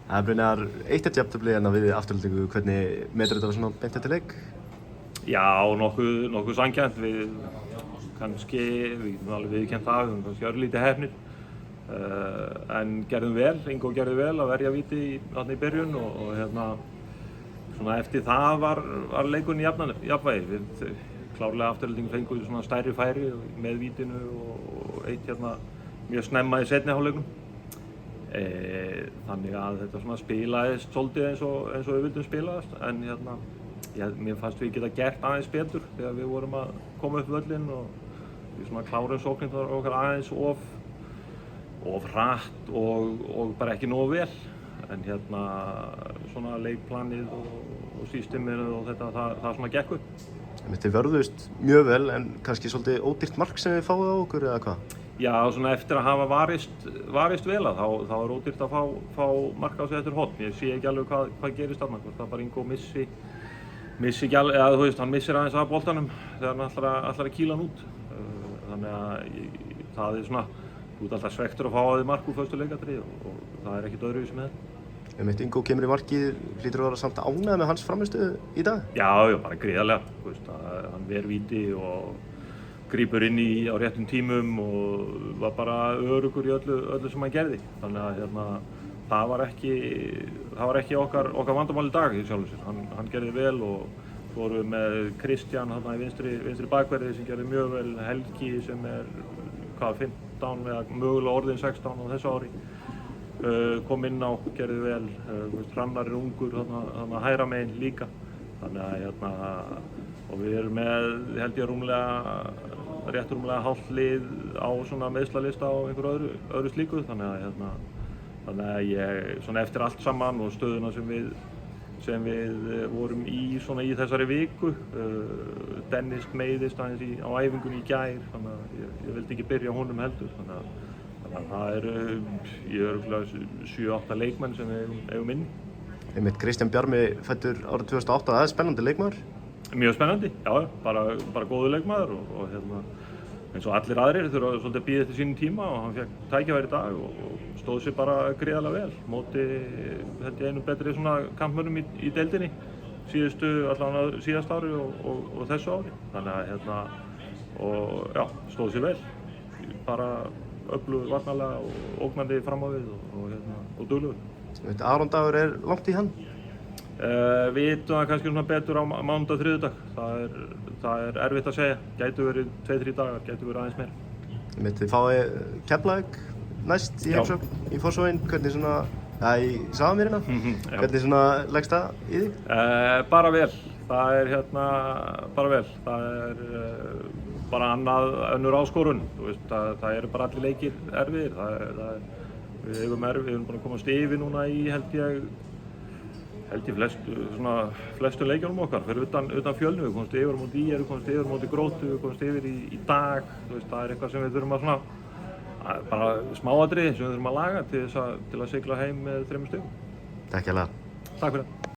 Brynjar, 1-1 jafntefli hérna við Aftureldingu, hvernig metur þetta svona beint eftir leik? Já, nokkuð sanngjarnt. Við getum alveg viðurkennt það, við höfum kannski örlítið heppnir. En gerðum vel, Ingo gerði vel að verja víti þarna í byrjun og hérna svona eftir það var leikurinn í jafnvægi. Við klárlega Afturelding fengu svona stærri færi með vítinu og eitt hérna mjög snemma í seinni hálfleiknum. Þannig að þetta svona spilaðist svolítið eins og við vildum spilaðast, en hérna mér fannst við geta gert aðeins betur þegar við vorum að koma upp völlinn og við svona klárum sóknirnar okkar aðeins of hratt og bara ekki nógu vel, en hérna svona leikplanið og systemið og þetta það svona gekk upp. Þið vörðust mjög vel, en kannski svolítið ódýrt mark sem þið fáið á okkur eða hvað? Já, svona eftir að hafa varist vel að þá er ódýrt að fá mark á sig eftir horn. Ég sé ekki alveg hvað gerist þarna, hvort það bara Ingo missi ekki alveg, eða þú veist, hann missir aðeins af boltanum þegar hann ætlar að kýla hann út. Þannig að það er svona, þú ert alltaf svektur að fá á þig mark úr föstu leikatri og það er ekkert öðruvísi með þetta. Ingo kemur í markið, hlýtur að vera samt ánægður með hans frammistöðu í dag? Já, bara gríðarlega. Þú veist, hann ver víti og grípur inn á réttum tímum og var bara öruggur í öllu sem hann gerði. Þannig að hérna, það var ekki okkar vandamál í dag í sjálfu sér. Hann gerði vel og svo vorum við með Kristján þarna í vinstri bakverði sem gerði mjög vel, Helgi sem er 15 eða mögulega orðinn 16 á þessu ári. Kom inn á, gerði vel, Hrannar er ungur þarna hægra megin líka. Þannig að hérna, og við erum með, held ég, rétt rúmlega hálft lið á svona meiðslalista á einhverju öðru slíku, þannig að ég svona eftir allt saman og stöðuna sem við vorum í svona í þessari viku, Dennis meiðist aðeins á æfingunni í gær, þannig að ég vildi ekki byrja honum heldur, þannig að það eru örugglega 7-8 leikmenn sem við eigum inni. Kristján Bjarmi fæddur árið 2008, það er spennandi leikmaður? Mjög spennandi, já, bara góður leikmaður og hérna, eins og allir aðrir þurfa svolítið að bíða eftir sínum tíma og hann fekk tækifæri í dag og stóð sér bara gríðarlega vel móti held ég einum betri svona kampmönnum í deildinni síðasta ári og þessu ári. Þannig að hérna, og já, stóð sér vel, bara öflugur varnarlega og ógnandi fram á við og duglegur. Aron Dagur er langt í hann? Við vitum það kannski svona betur á mánudag, þriðjudag. Það er erfitt að segja. Gætu verið 2-3 dagar, gætu verið aðeins meira. Þið fáið Keflavík næst í heimsókn í Fossvoginn. Hvernig svona, í Safamýrina, hvernig svona leggst það í þig? Bara vel. Það er hérna, bara vel. Það er bara önnur áskorun. Þú veist, það eru bara allir leikir erfiðir. Við erum búin að komast yfir núna í held ég flestu leikjunum okkar fyrir utan Fjölni. Við komumst yfir á móti ÍR, við komumst yfir á móti Gróttu, við komumst yfir í dag. Þú veist, það er eitthvað sem við þurfum að svona, bara smáatriði sem við þurfum að laga til að sigla heim með 3 stigum. Takk hérlega. Takk fyrir.